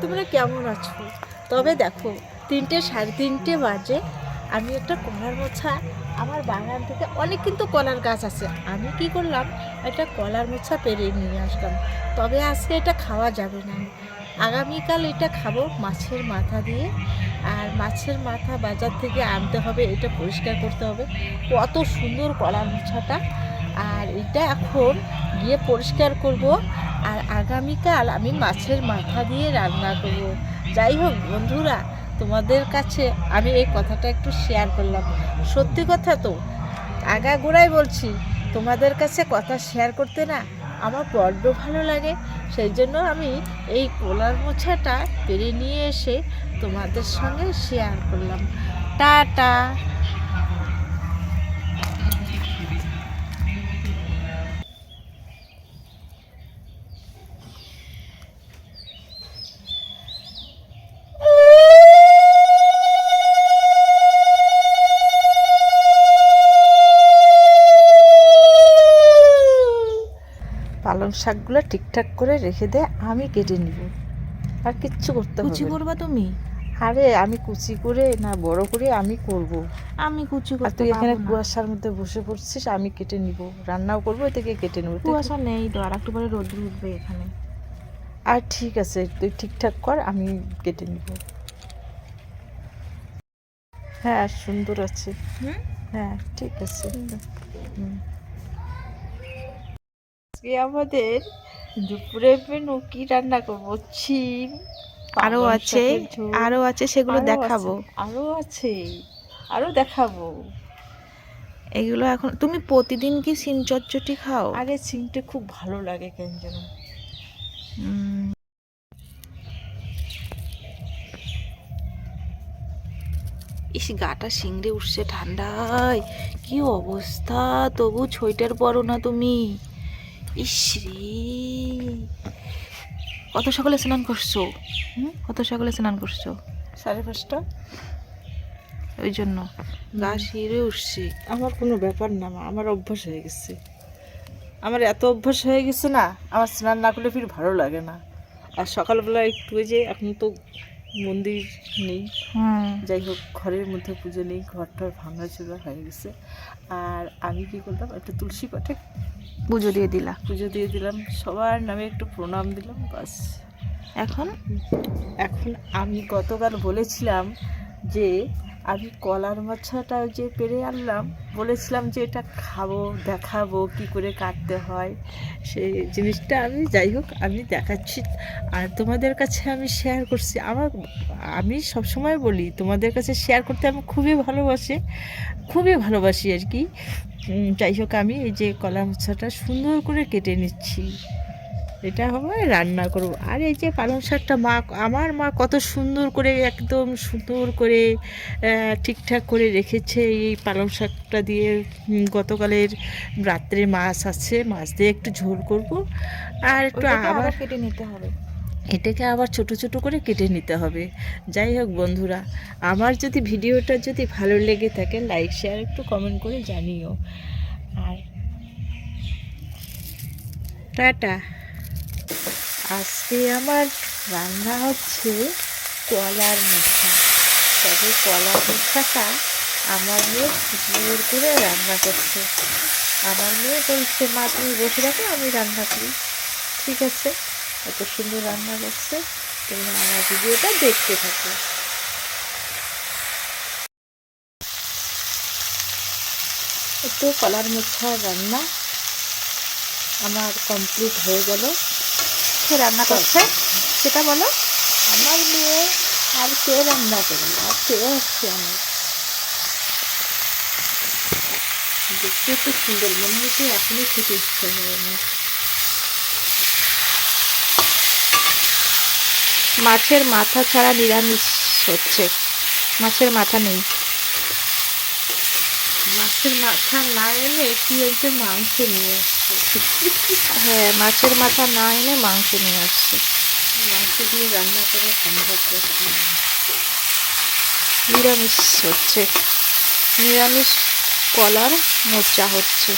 তোমরা কেমন আছো? তবে দেখো 3টে 3:30 বাজে, আমি একটা কলার মোছা আমার বাগান থেকে অনেক কিন্তু কলার গাছ আছে, আমি কি করলাম একটা কলার মোছা পেরে নিয়ে আসলাম। তবে আজকে এটা খাওয়া যাবে না, আগামীকাল এটা খাবো মাছের মাথা দিয়ে। আর মাছের মাথা বাজার থেকে আনতে হবে, এটা পরিষ্কার করতে হবে। কত সুন্দর কলার মোছাটা, আর এটা এখন গিয়ে পরিষ্কার করব। আর আগামীকাল আমি মাছের মাথা দিয়ে রান্না করব। যাই হোক বন্ধুরা, তোমাদের কাছে আমি এই কথাটা একটু শেয়ার করলাম। সত্যি কথা তো, আগাগোড়াই বলছি, তোমাদের কাছে কথা শেয়ার করতে না আমার বড্ড ভালো লাগে। সেই জন্য আমি এই কলার মোছাটা পেরে নিয়ে এসে তোমাদের সঙ্গে শেয়ার করলাম। টাটা। পালং শাকগুলো ঠিকঠাক করে রেখে দে, আমি কেটে নিব, আর কিচ্ছু করতে হবে না। কুচি করবা তুমি? আরে আমি কুচি করে না বড় করে আমি করব। আমি কুচি আর করতে তুই এখানে পারবো না। কুয়াশার মধ্যে বসে পড়ছিস, আমি কেটে নিব, রান্নাও করবো, এ থেকে কেটে নেবো। কুয়াশা নেই তো, আর একটু পরে রোদ্র উঠবে এখানে। আর ঠিক আছে, তুই ঠিকঠাক কর, আমি কেটে নিব। হ্যাঁ সুন্দর আছে। হ্যাঁ ঠিক আছে। আজকে আমাদের দুপুরের মেনু কি রান্না করবো? শিম, আরো পালং আছে, শাকের ঝোল। আরো আছে, সেগুলো আরো দেখাবো। আছে, আরো আছে, আরো দেখাবো। এগুলো এখন তুমি প্রতিদিন কি সিম চটচটি খাও? আরে সিমটা খুব ভালো লাগে কেন যেন। ইস, গাটা শিংড়ে উঠছে ঠান্ডায়, কি অবস্থা! তবু সোয়েটার পরো না তুমি? ইস রে, কত সকালে স্নান করছো? কত সকালে স্নান করছো? 5:30। ওই জন্য গা শিরে উঠছে। আমার কোনো ব্যাপার না মা, আমার অভ্যাস হয়ে গেছে। আমার এত অভ্যাস হয়ে গেছে না, আমার স্নান না করলে ফির ভালো লাগে না। আর সকালবেলা একটু ওই যে এখন তো মন্দির নেই, যাই হোক ঘরের মধ্যে পুজো নেই, ঘরটার ভাঙাচোরা হয়ে গেছে। আর আমি কি করলাম, একটা তুলসী পাঠে পুজো দিয়ে দিলা? পুজো দিয়ে দিলাম, সবার নামে একটু প্রণাম দিলাম, বাস। এখন এখন আমি গতকাল বলেছিলাম যে আমি কলার মোছাটা যে পেরে আনলাম, বলেছিলাম যে এটা খাবো, দেখাবো কি করে কাটতে হয়, সেই জিনিসটা আমি যাই হোক আমি দেখাচ্ছি। আর তোমাদের কাছে আমি শেয়ার করছি। আমি সবসময় বলি তোমাদের কাছে শেয়ার করতে আমি খুবই ভালোবাসি আর কি। যাই হোক আমি এই যে কলার মোছাটা সুন্দর করে কেটে নিচ্ছি, এটা হবে রান্না করব। আর এই যে পালং শাকটা আমার মা কত সুন্দর করে একদম সুন্দর করে ঠিকঠাক করে রেখেছে। এই পালং শাকটা দিয়ে গতকালের রাত্রে মাছ আছে, মাছ দিয়ে একটু ঝোল করব। আর একটু আবার কেটে নিতে হবে, এটাকে আবার ছোট ছোট করে কেটে নিতে হবে। যাই হোক বন্ধুরা, আমার যদি ভিডিওটা যদি ভালো লেগে থাকে, লাইক শেয়ার একটু কমেন্ট করে জানিও। আর টাটা। আজকে আমার রান্না হচ্ছে কলার মোছা। তবে কলার মোছাটা আমার মেয়ে সুন্দর করে রান্না করছে। আমার মেয়ে বলছে, মা তুমি বসে রাখো, আমি রান্না করি। ঠিক আছে, এত সুন্দর রান্না করছে, তোমরা আমার ভিডিওটা দেখতে থাকো। একটু কলার মোছা রান্না আমার কমপ্লিট হয়ে গেল। কে রান্না করছে সেটা বলো? আমার মেয়ে। আর কে রান্না করবে, আর কে হচ্ছে আমার। দেখতে তো সুন্দর, মনে হচ্ছে এখনই খেতে ইচ্ছে হয় আমার। মাছের মাথা ছাড়া নিরামিষ হচ্ছে, মাছের মাথা নেই। মাছের মাথা না এনে কি হয়েছে, মাংস নিয়ে আসছে। হ্যাঁ, মাছের মাথা না এনে মাংস নিয়ে আসছে। মাংস দিয়ে রান্না করা সম্ভব হচ্ছে না। নিরামিষ হচ্ছে, নিরামিষ কলার মোচা হচ্ছে।